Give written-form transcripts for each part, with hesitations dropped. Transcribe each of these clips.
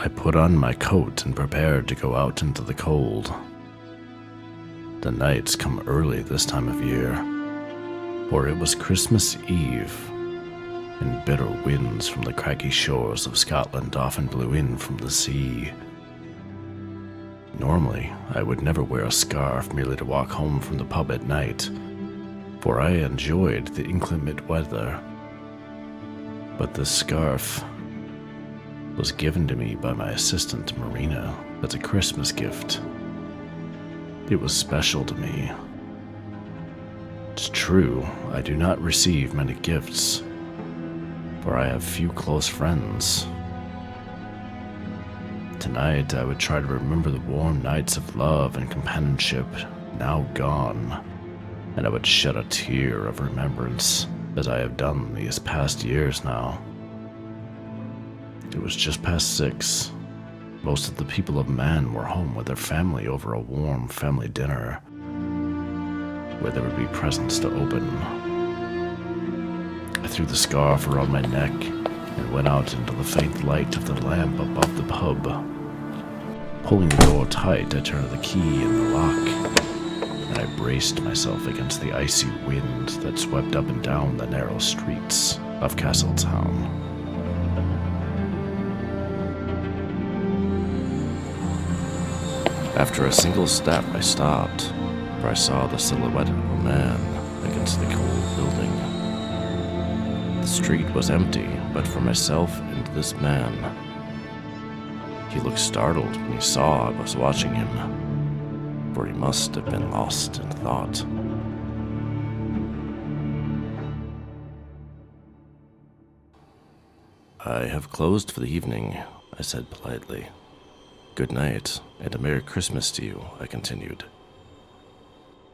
I put on my coat and prepared to go out into the cold. The nights come early this time of year, for it was Christmas Eve, and bitter winds from the craggy shores of Scotland often blew in from the sea. Normally, I would never wear a scarf merely to walk home from the pub at night, for I enjoyed the inclement weather. But this scarf was given to me by my assistant, Marina, as a Christmas gift. It was special to me. It's true, I do not receive many gifts, for I have few close friends. Tonight, I would try to remember the warm nights of love and companionship now gone, and I would shed a tear of remembrance, as I have done these past years now. It was just past 6. Most of the people of Man were home with their family over a warm family dinner, where there would be presents to open. I threw the scarf around my neck and went out into the faint light of the lamp above the pub. Pulling the door tight, I turned the key in the lock, and I braced myself against the icy wind that swept up and down the narrow streets of Castletown. After a single step, I stopped, for I saw the silhouette of a man against the cold building. The street was empty, but for myself and this man. He looked startled when he saw I was watching him, for he must have been lost in thought. "I have closed for the evening," I said politely. "Good night, and a Merry Christmas to you," I continued.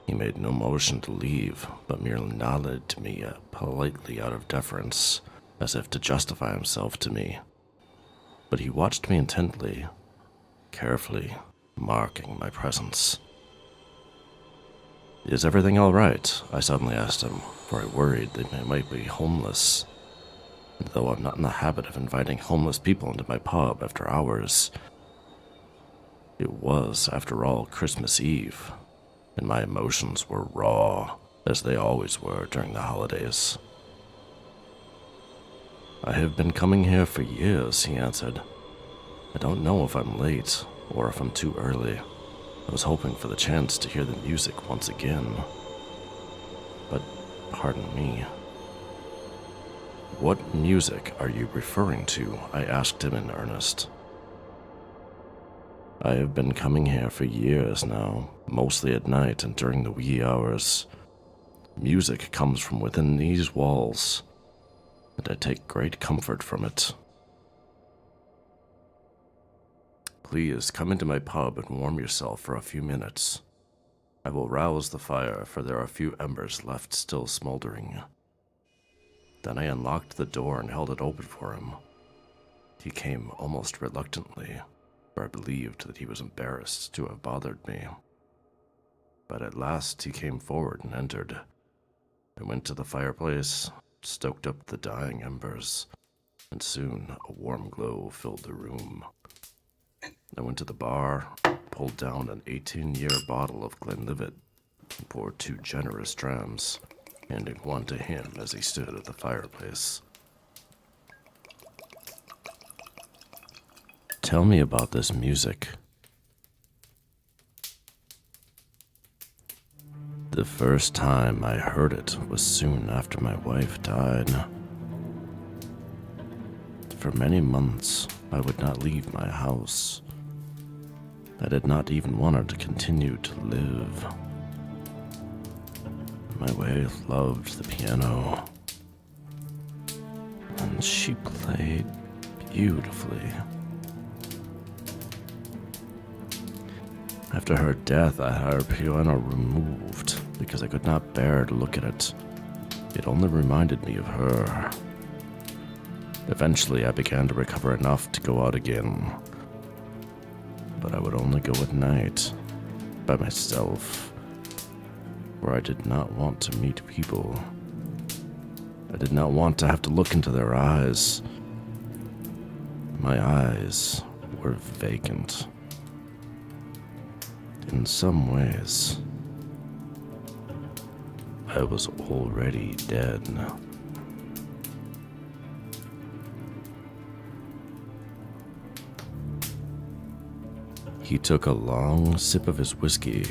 He made no motion to leave, but merely nodded to me politely out of deference, as if to justify himself to me. But he watched me intently, carefully, marking my presence. "Is everything all right?" I suddenly asked him, for I worried that he might be homeless. And though I'm not in the habit of inviting homeless people into my pub after hours, it was, after all, Christmas Eve, and my emotions were raw, as they always were during the holidays. "I have been coming here for years," he answered. "I don't know if I'm late, or if I'm too early. I was hoping for the chance to hear the music once again. But, pardon me. What music are you referring to?" I asked him in earnest. "I have been coming here for years now, mostly at night and during the wee hours. Music comes from within these walls, and I take great comfort from it. Please come into my pub and warm yourself for a few minutes. I will rouse the fire, for there are a few embers left still smoldering." Then I unlocked the door and held it open for him. He came almost reluctantly, for I believed that he was embarrassed to have bothered me. But at last he came forward and entered. I went to the fireplace, stoked up the dying embers, and soon a warm glow filled the room. I went to the bar, pulled down an 18-year bottle of Glenlivet, and poured 2 generous drams, handing one to him as he stood at the fireplace. "Tell me about this music." "The first time I heard it was soon after my wife died. For many months, I would not leave my house. I did not even want her to continue to live. My wife loved the piano, and she played beautifully. After her death, I had her piano removed because I could not bear to look at it. It only reminded me of her. Eventually, I began to recover enough to go out again, but I would only go at night, by myself, for I did not want to meet people. I did not want to have to look into their eyes. My eyes were vacant. In some ways, I was already dead. He took a long sip of his whiskey,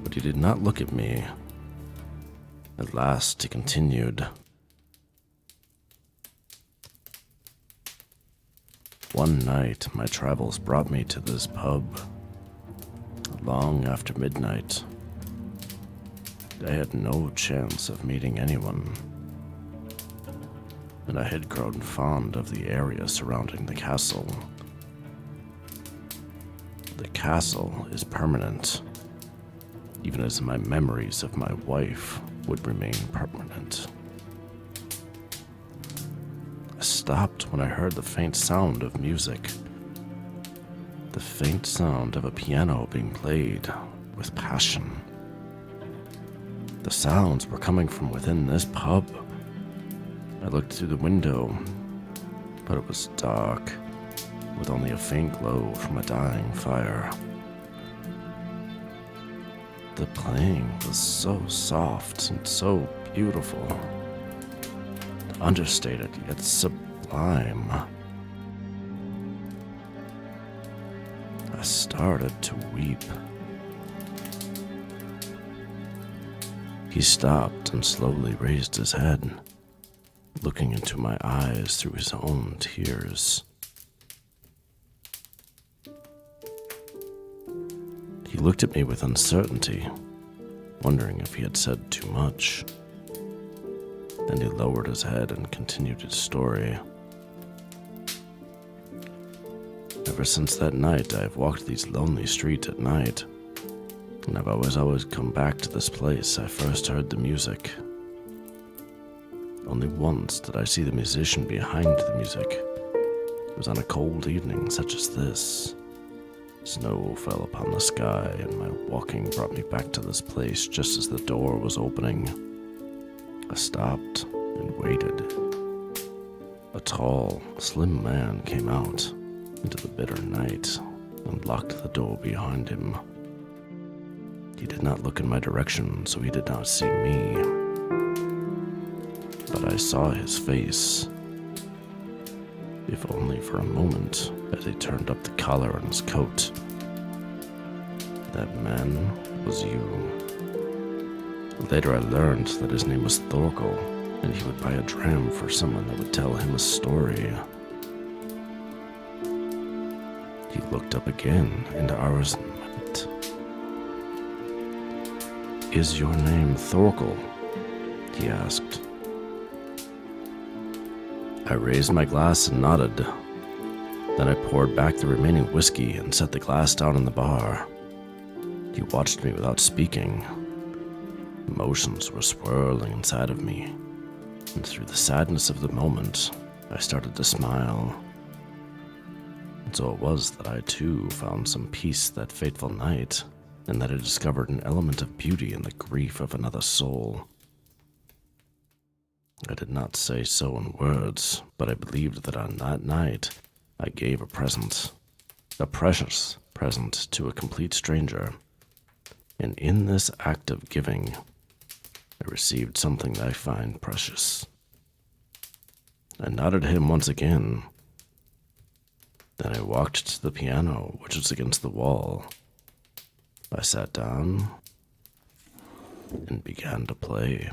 but he did not look at me. At last, he continued. One night, my travels brought me to this pub. Long after midnight, I had no chance of meeting anyone, and I had grown fond of the area surrounding the castle. The castle is permanent, even as my memories of my wife would remain permanent. I stopped when I heard the faint sound of music. The faint sound of a piano being played with passion. The sounds were coming from within this pub. I looked through the window, but it was dark, with only a faint glow from a dying fire. The playing was so soft and so beautiful, understated yet sublime. I started to weep. He stopped and slowly raised his head, looking into my eyes through his own tears. He looked at me with uncertainty, wondering if he had said too much. Then he lowered his head and continued his story. Ever since that night, I have walked these lonely streets at night, and I've always come back to this place I first heard the music. Only once did I see the musician behind the music. It was on a cold evening such as this. Snow fell upon the sky, and my walking brought me back to this place just as the door was opening. I stopped and waited. A tall, slim man came out into the bitter night and locked the door behind him. He did not look in my direction, so he did not see me. But I saw his face, if only for a moment, as he turned up the collar on his coat. That man was you. Later I learned that his name was Thorkell, and he would buy a dram for someone that would tell him a story. He looked up again into ours and met. "Is your name Thorkell?" he asked. I raised my glass and nodded. Then I poured back the remaining whiskey and set the glass down in the bar. He watched me without speaking. Emotions were swirling inside of me, and through the sadness of the moment, I started to smile. And so it was that I too found some peace that fateful night, and that I discovered an element of beauty in the grief of another soul. I did not say so in words, but I believed that on that night I gave a present, a precious present to a complete stranger. And in this act of giving, I received something that I find precious. I nodded at him once again. Then I walked to the piano, which was against the wall. I sat down and began to play.